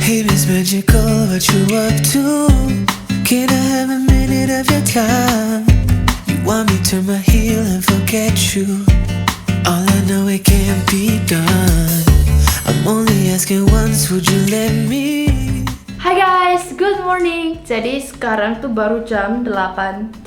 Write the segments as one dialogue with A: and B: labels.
A: Hey Miss Magical, what you up to? Can I have a minute of your time? You want me to turn my heel and forget you? All I know it can't be done. I'm only asking once, would you let me?
B: Hai guys, good morning. Jadi sekarang tuh baru jam 8.36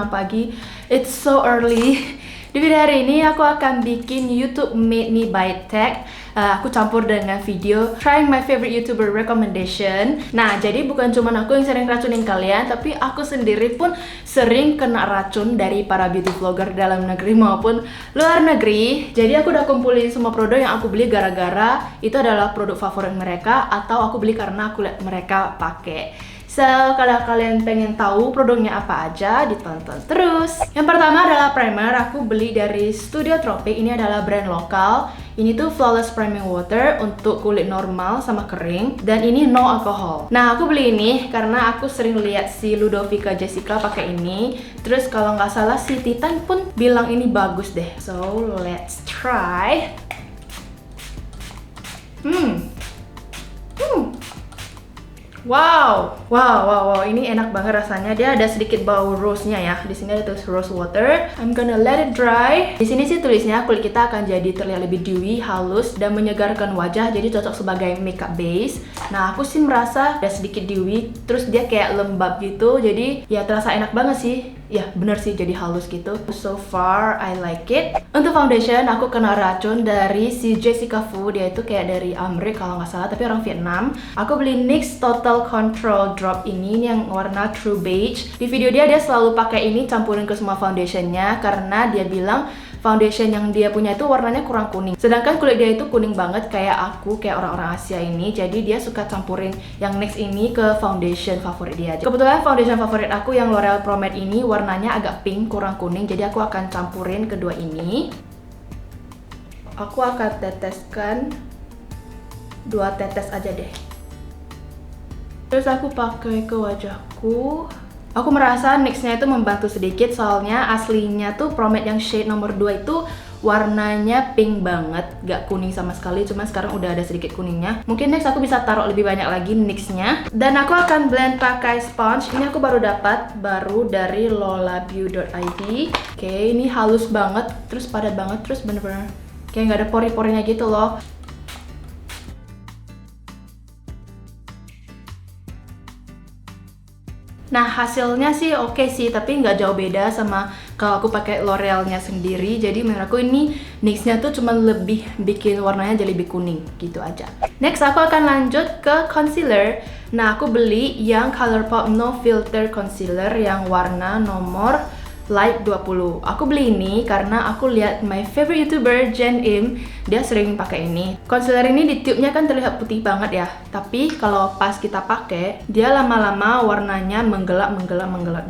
B: pagi. It's so early. Di video hari ini aku akan bikin YouTube Made Me by Tech. Aku campur dengan video trying my favorite YouTuber recommendation. Nah, jadi bukan cuma aku yang sering racunin kalian, tapi aku sendiri pun sering kena racun dari para beauty vlogger dalam negeri maupun luar negeri. Jadi aku udah kumpulin semua produk yang aku beli gara-gara itu adalah produk favorit mereka, atau aku beli karena aku lihat mereka pakai. So, kalau kalian pengen tahu produknya apa aja, ditonton terus. Yang pertama adalah primer. Aku beli dari Studio Tropic. Ini adalah brand lokal. Ini tuh Flawless Priming Water untuk kulit normal sama kering. Dan ini no alcohol. Nah, aku beli ini karena aku sering lihat si Ludovica Jessica pakai ini. Terus kalau nggak salah si Titan pun bilang ini bagus deh. So, let's try. Wow, ini enak banget rasanya. Dia ada sedikit bau rose-nya ya. Di sini ada tulis rose water. I'm gonna let it dry. Di sini sih tulisnya kulit kita akan jadi terlihat lebih dewy, halus, dan menyegarkan wajah. Jadi cocok sebagai makeup base. Nah, aku sih merasa ada sedikit dewy, terus dia kayak lembab gitu. Jadi ya terasa enak banget sih. Ya bener sih, jadi halus gitu. So far I like it. Untuk foundation aku kena racun dari si Jessica Fu. Dia itu kayak dari Amerika kalau nggak salah, tapi orang Vietnam. Aku beli NYX Total Control Drop ini yang warna True Beige. Di video dia selalu pakai ini campurin ke semua foundationnya karena dia bilang foundation yang dia punya itu warnanya kurang kuning. Sedangkan kulit dia itu kuning banget kayak aku, kayak orang-orang Asia ini. Jadi dia suka campurin yang NYX ini ke foundation favorit dia. Kebetulan foundation favorit aku yang L'Oreal Pro Matte ini warnanya agak pink, kurang kuning. Jadi aku akan campurin kedua ini. Aku akan teteskan 2 tetes aja deh. Terus aku pakai ke wajahku. Aku merasa NYX-nya itu membantu sedikit, soalnya aslinya tuh Pro Matte yang shade nomor 2 itu warnanya pink banget, gak kuning sama sekali, cuma sekarang udah ada sedikit kuningnya. Mungkin next aku bisa taruh lebih banyak lagi NYX-nya. Dan aku akan blend pakai sponge. Ini aku baru dapat, dari lolabeau.id. Oke, ini halus banget, terus padat banget, terus bener-bener kayak gak ada pori-porinya gitu loh. Nah, hasilnya sih oke sih, tapi nggak jauh beda sama kalau aku pakai L'Oreal-nya sendiri. Jadi menurut aku ini NYX-nya tuh cuma lebih bikin warnanya jadi lebih kuning gitu aja. Next aku akan lanjut ke concealer. Nah, aku beli yang ColourPop No Filter Concealer yang warna nomor Light 20. Aku beli ini karena aku lihat my favorite YouTuber Jen Im, dia sering pakai ini. Concealer ini di tube-nya kan terlihat putih banget ya, tapi kalau pas kita pakai, dia lama-lama warnanya menggelap,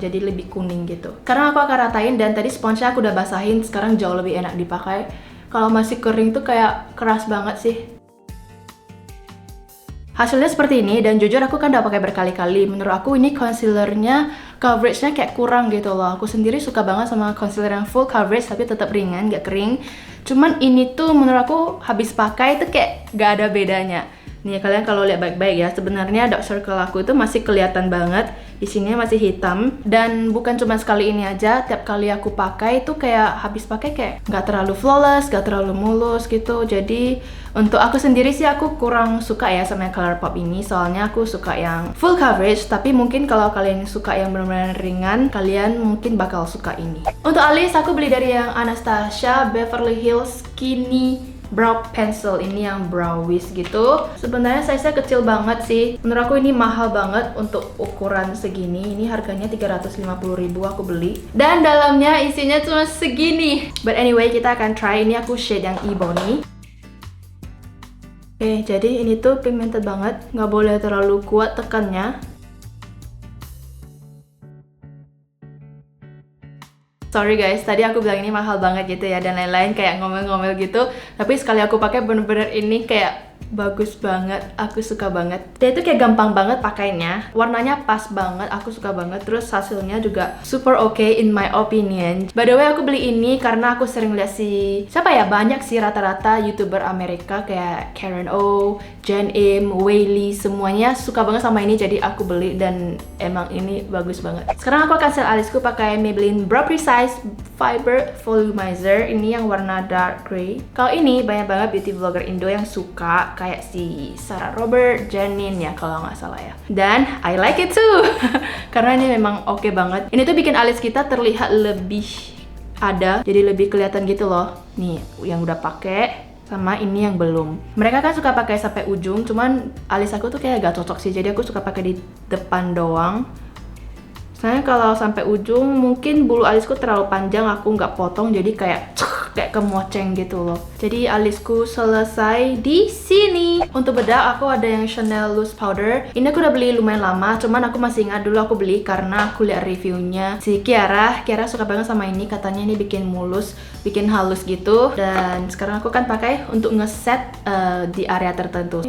B: jadi lebih kuning gitu. Karena aku akan ratain, dan tadi sponsnya aku udah basahin, sekarang jauh lebih enak dipakai. Kalau masih kering tuh kayak keras banget sih. Hasilnya seperti ini, dan jujur aku kan udah pakai berkali-kali. Menurut aku ini concealernya coveragenya kayak kurang gitu loh. Aku sendiri suka banget sama concealer yang full coverage tapi tetap ringan, gak kering. Cuman ini tuh menurut aku habis pakai itu kayak gak ada bedanya. Nih kalian kalau lihat baik-baik ya, sebenarnya dark circle aku itu masih kelihatan banget. Di sini masih hitam, dan bukan cuma sekali ini aja. Tiap kali aku pakai itu kayak habis pakai kayak nggak terlalu flawless, nggak terlalu mulus gitu. Jadi untuk aku sendiri sih aku kurang suka ya sama ColourPop ini, soalnya aku suka yang full coverage. Tapi mungkin kalau kalian suka yang benar-benar ringan, kalian mungkin bakal suka ini. Untuk alis aku beli dari yang Anastasia Beverly Hills Skinny Brow Pencil. Ini yang brow wiz gitu. Sebenarnya size-nya kecil banget sih. Menurut aku ini mahal banget untuk ukuran segini. Ini harganya 350.000 aku beli. Dan dalamnya isinya cuma segini. But anyway, kita akan try. Ini aku shade yang Ebony. Oke, jadi ini tuh pigmented banget. Nggak boleh terlalu kuat tekannya. Sorry guys, tadi aku bilang ini mahal banget gitu ya, dan lain-lain kayak ngomel-ngomel gitu. Tapi sekali aku pakai bener-bener ini kayak bagus banget, aku suka banget. Dia itu kayak gampang banget pakainya, warnanya pas banget, aku suka banget. Terus hasilnya juga super oke in my opinion. By the way, aku beli ini karena aku sering lihat siapa ya, banyak sih rata-rata YouTuber Amerika kayak Karen O, Jen Im, Wailey, semuanya suka banget sama ini, jadi aku beli dan emang ini bagus banget. Sekarang aku akan set alisku pakai Maybelline Brow Precise Fiber Volumizer, ini yang warna dark grey. Kalau ini banyak banget beauty vlogger Indo yang suka, kayak si Sarah Robert, Janine ya kalau nggak salah ya. Dan I like it too karena ini memang oke banget. Ini tuh bikin alis kita terlihat lebih ada, jadi lebih kelihatan gitu loh. Nih yang udah pakai sama ini yang belum. Mereka kan suka pakai sampai ujung, cuman alis aku tuh kayak gak cocok sih, jadi aku suka pakai di depan doang. Soalnya kalau sampai ujung mungkin bulu alisku terlalu panjang, aku nggak potong, jadi kayak kemoceng gitu loh. Jadi alisku selesai di sini. Untuk bedak aku ada yang Chanel Loose Powder. Ini aku udah beli lumayan lama, cuman aku masih ingat dulu aku beli karena aku lihat reviewnya si Kiara. Kiara suka banget sama ini, katanya ini bikin mulus, bikin halus gitu. Dan sekarang aku kan pakai untuk ngeset di area tertentu.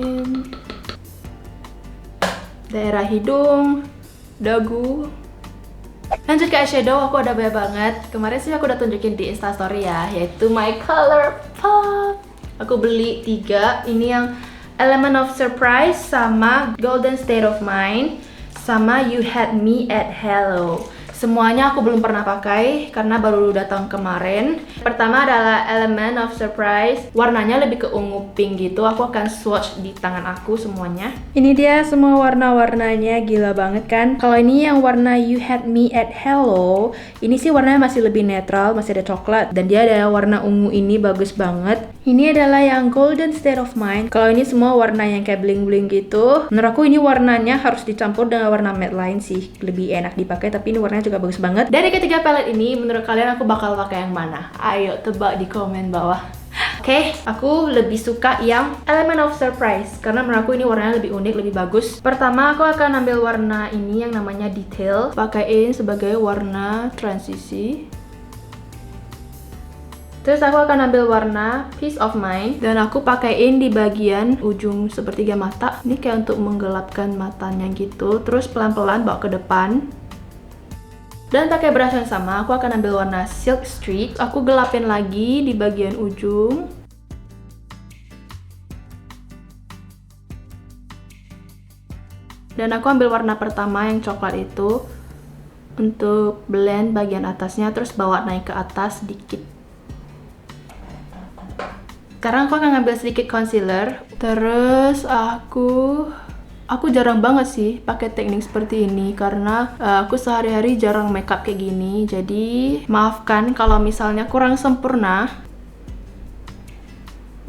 B: Daerah hidung, dagu. Lanjut ke eyeshadow, aku ada banyak banget. Kemarin sih aku udah tunjukin di Instastory ya, yaitu my ColourPop. Aku beli 3, ini yang Element of Surprise sama Golden State of Mind sama You Had Me at Hello. Semuanya aku belum pernah pakai karena baru datang kemarin. Pertama adalah Element of Surprise, warnanya lebih ke ungu pink gitu. Aku akan swatch di tangan aku semuanya. Ini dia semua warna-warnanya, gila banget kan. Kalau ini yang warna You Had Me at Hello, ini sih warnanya masih lebih netral, masih ada coklat. Dan dia ada warna ungu ini, bagus banget. Ini adalah yang Golden State of Mind. Kalau ini semua warna yang kayak bling-bling gitu. Menurut aku ini warnanya harus dicampur dengan warna matte lain sih, lebih enak dipakai, tapi ini warnanya juga bagus banget. Dari ketiga palette ini, menurut kalian aku bakal pakai yang mana? Ayo tebak di komen bawah. Oke, aku lebih suka yang Element of Surprise karena menurut aku ini warnanya lebih unik, lebih bagus. Pertama aku akan ambil warna ini yang namanya Detail, pakaiin sebagai warna transisi. Terus aku akan ambil warna Peace of Mind dan aku pakaiin di bagian ujung sepertiga mata. Ini kayak untuk menggelapkan matanya gitu. Terus pelan-pelan bawa ke depan. Dan pakai brush yang sama, aku akan ambil warna Silk Streak. Aku gelapin lagi di bagian ujung. Dan aku ambil warna pertama yang coklat itu untuk blend bagian atasnya, terus bawa naik ke atas sedikit. Sekarang aku akan ngambil sedikit concealer. Terus aku jarang banget sih pakai teknik seperti ini karena aku sehari-hari jarang makeup kayak gini. Jadi maafkan kalau misalnya kurang sempurna.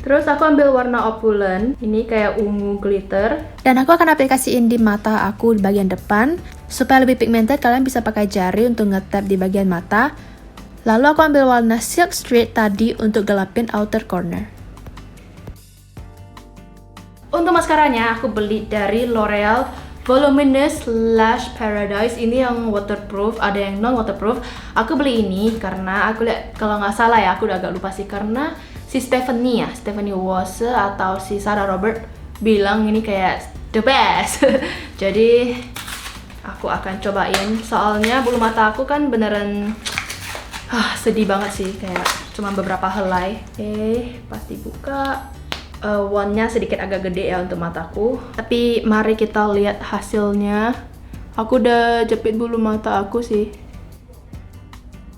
B: Terus aku ambil warna Opulent, ini kayak ungu glitter. Dan aku akan aplikasiin di mata aku di bagian depan. Supaya lebih pigmented, kalian bisa pakai jari untuk nge-tap di bagian mata. Lalu aku ambil warna Silk Streak tadi untuk gelapin outer corner. Untuk mascaranya aku beli dari L'Oreal Voluminous Lash Paradise. Ini yang waterproof, ada yang non waterproof. Aku beli ini karena aku lihat, kalau nggak salah ya, aku udah agak lupa sih, karena si Stephanie Wose atau si Sarah Robert bilang ini kayak the best. Jadi aku akan cobain, soalnya bulu mata aku kan beneran sedih banget sih, kayak cuma beberapa helai. Pas dibuka wand-nya sedikit agak gede ya untuk mataku. Tapi mari kita lihat hasilnya. Aku udah jepit bulu mata aku sih.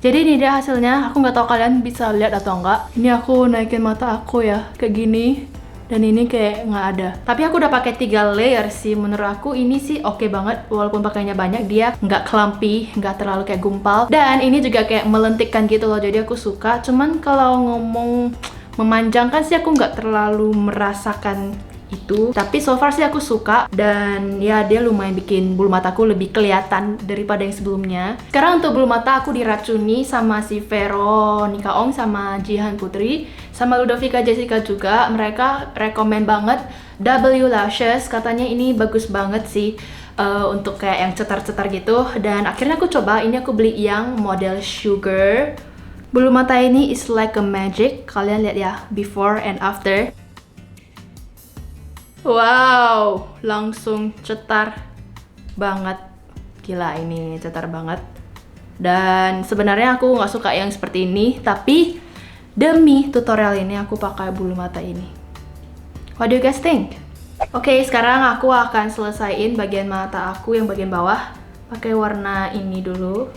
B: Jadi ini dia hasilnya. Aku nggak tahu kalian bisa lihat atau enggak. Ini aku naikin mata aku ya, kayak gini. Dan ini kayak nggak ada. Tapi aku udah pakai 3 layer sih. Menurut aku ini sih oke banget. Walaupun pakainya banyak, dia nggak clumpy, nggak terlalu kayak gumpal. Dan ini juga kayak melentikkan gitu loh. Jadi aku suka. Cuman kalau ngomong memanjangkan sih aku nggak terlalu merasakan itu, tapi so far sih aku suka. Dan ya dia lumayan bikin bulu mataku lebih kelihatan daripada yang sebelumnya. Sekarang untuk bulu mata aku diracuni sama si Veronica Ong sama Jihan Putri sama Ludovica Jessica juga. Mereka rekomen banget W Lashes, katanya ini bagus banget sih untuk kayak yang cetar-cetar gitu. Dan akhirnya aku coba, ini aku beli yang model Sugar. Bulu mata ini is like a magic. Kalian lihat ya, before and after. Wow, langsung cetar banget. Gila, ini cetar banget. Dan sebenarnya aku nggak suka yang seperti ini, tapi demi tutorial ini aku pakai bulu mata ini. What do you guys think? Oke, sekarang aku akan selesaiin bagian mata aku yang bagian bawah pakai warna ini dulu.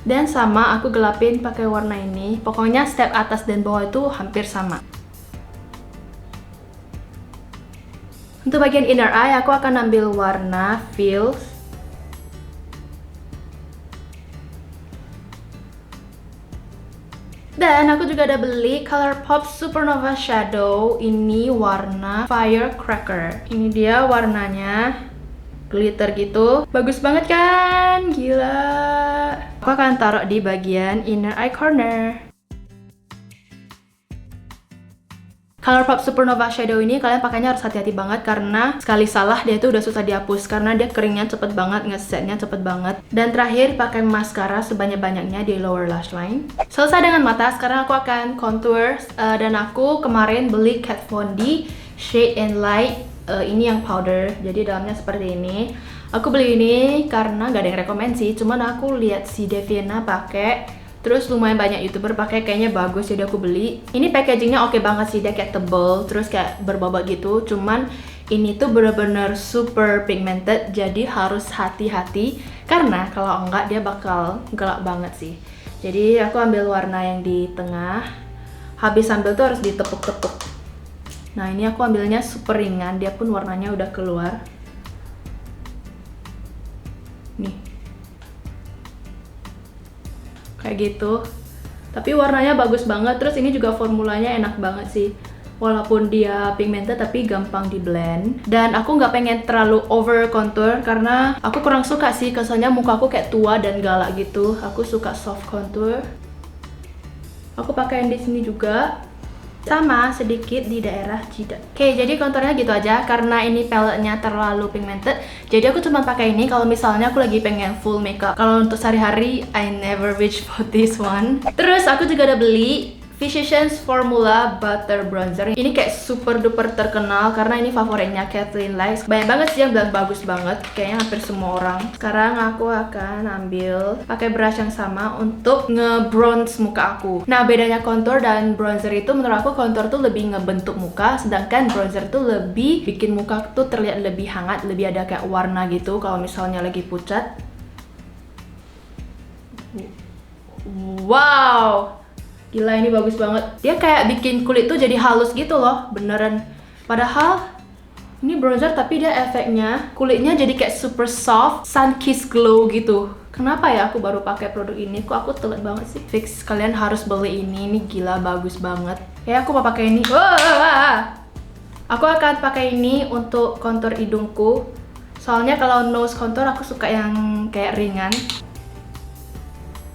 B: Dan sama aku gelapin pakai warna ini. Pokoknya step atas dan bawah itu hampir sama. Untuk bagian inner eye aku akan ambil warna Feels. Dan aku juga ada beli ColourPop Supernova Shadow. Ini warna Firecracker. Ini dia warnanya. Glitter gitu. Bagus banget kan? Gila. Aku akan taruh di bagian inner eye corner. ColourPop Supernova Shadow ini kalian pakainya harus hati-hati banget karena sekali salah dia itu udah susah dihapus karena dia keringnya cepet banget, ngesetnya cepet banget. Dan terakhir pakai maskara sebanyak-banyaknya di lower lash line. Selesai dengan mata, sekarang aku akan contour dan aku kemarin beli Kat Von D Shade and Light. Ini yang powder, jadi dalamnya seperti ini. Aku beli ini karena gak ada yang rekomend sih, cuman aku lihat si Deviana pakai, terus lumayan banyak youtuber pakai, kayaknya bagus jadi aku beli. Ini packagingnya oke banget sih, dia kayak tebel, terus kayak berbobot gitu. Cuman ini tuh bener-bener super pigmented, jadi harus hati-hati karena kalau enggak dia bakal gelap banget sih. Jadi aku ambil warna yang di tengah, habis ambil tuh harus ditepuk-tepuk. Nah ini aku ambilnya super ringan, dia pun warnanya udah keluar. Nih. Kayak gitu. Tapi warnanya bagus banget, terus ini juga formulanya enak banget sih. Walaupun dia pigmented tapi gampang di blend. Dan aku nggak pengen terlalu over contour karena aku kurang suka sih, kesannya muka aku kayak tua dan galak gitu. Aku suka soft contour. Aku pakaiin di sini juga. Sama sedikit di daerah jidat. Oke, jadi konturnya gitu aja karena ini paletnya terlalu pigmented. Jadi aku cuma pakai ini kalau misalnya aku lagi pengen full makeup. Kalau untuk sehari-hari, I never reach for this one. Terus aku juga udah beli Physicians Formula Butter Bronzer. Ini kayak super duper terkenal karena ini favoritnya Kathleen Lights. Banyak banget sih yang bilang bagus banget, kayaknya hampir semua orang. Sekarang aku akan ambil pakai brush yang sama untuk nge-bronze muka aku. Nah, bedanya contour dan bronzer itu menurut aku contour tuh lebih ngebentuk muka, sedangkan bronzer tuh lebih bikin muka tuh terlihat lebih hangat, lebih ada kayak warna gitu kalau misalnya lagi pucat. Wow! Gila, ini bagus banget. Dia kayak bikin kulit tuh jadi halus gitu loh, beneran. Padahal ini bronzer tapi dia efeknya kulitnya jadi kayak super soft, sun kiss glow gitu. Kenapa ya aku baru pakai produk ini? Kok aku telat banget sih? Fix kalian harus beli ini gila bagus banget. Ya aku mau pakai ini. Aku akan pakai ini untuk kontur hidungku. Soalnya kalau nose contour aku suka yang kayak ringan.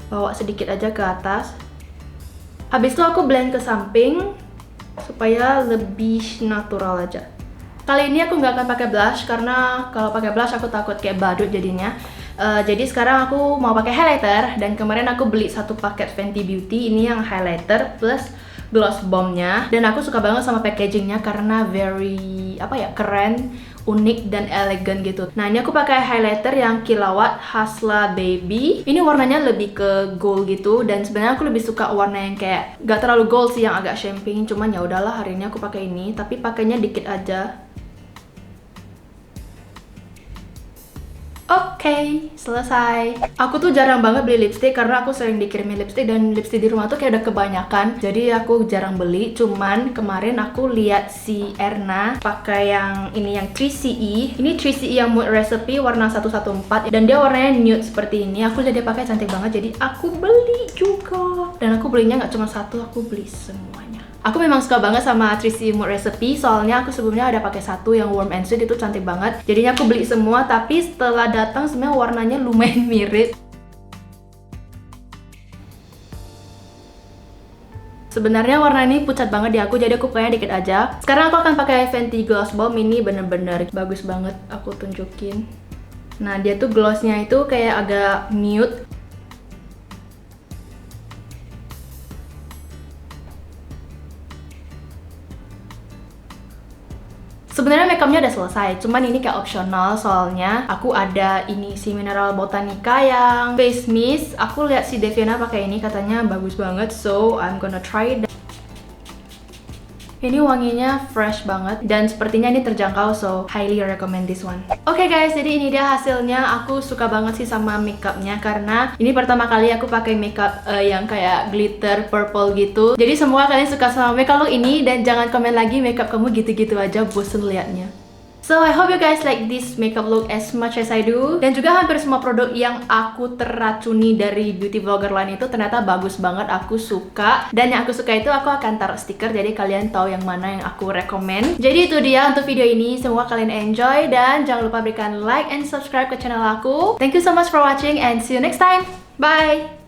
B: Bawa sedikit aja ke atas. Habis itu aku blend ke samping supaya lebih natural aja. Kali ini aku nggak akan pakai blush karena kalau pakai blush aku takut kayak badut jadinya. Jadi sekarang aku mau pakai highlighter dan kemarin aku beli satu paket Fenty Beauty ini yang highlighter plus gloss bombnya. Dan aku suka banget sama packagingnya karena very keren, unik dan elegan gitu. Nah ini aku pakai highlighter yang Kilawatt Hasla Baby. Ini warnanya lebih ke gold gitu dan sebenarnya aku lebih suka warna yang kayak gak terlalu gold sih, yang agak champagne. Cuman ya udahlah hari ini aku pakai ini, tapi pakainya dikit aja. Oke, selesai. Aku tuh jarang banget beli lipstick karena aku sering dikirimin lipstick dan lipstick di rumah tuh kayak udah kebanyakan. Jadi aku jarang beli. Cuman kemarin aku lihat si Erna pakai yang ini yang 3CE. Ini 3CE yang Mood Recipe warna 114 dan dia warnanya nude seperti ini. Aku jadi pakai cantik banget. Jadi aku beli juga. Dan aku belinya nggak cuma satu, aku beli semuanya. Aku memang suka banget sama 3CE Mood Recipe, soalnya aku sebelumnya ada pakai satu yang Warm and Sweet, itu cantik banget. Jadinya aku beli semua, tapi setelah datang sebenarnya warnanya lumayan mirip. Sebenarnya warna ini pucat banget di aku, jadi aku pakainya dikit aja. Sekarang aku akan pakai Fenty Gloss Bomb, ini bener-bener bagus banget, aku tunjukin. Nah, dia tuh glossnya itu kayak agak nude. Sebenarnya makeupnya udah selesai, cuman ini kayak opsional soalnya aku ada ini si Mineral Botanica yang face mist. Aku lihat si Deviana pakai ini katanya bagus banget, so I'm gonna try it. Ini wanginya fresh banget dan sepertinya ini terjangkau, so highly recommend this one. Oke guys, jadi ini dia hasilnya. Aku suka banget sih sama makeupnya karena ini pertama kali aku pakai makeup yang kayak glitter purple gitu. Jadi semoga kalian suka sama makeup look ini dan jangan komen lagi makeup kamu gitu-gitu aja, bosen liatnya. So I hope you guys like this makeup look as much as I do. Dan juga hampir semua produk yang aku teracuni dari beauty vlogger lain itu ternyata bagus banget, aku suka. Dan yang aku suka itu aku akan taruh stiker, jadi kalian tahu yang mana yang aku rekomen. Jadi itu dia untuk video ini, semoga kalian enjoy. Dan jangan lupa berikan like and subscribe ke channel aku. Thank you so much for watching and see you next time. Bye!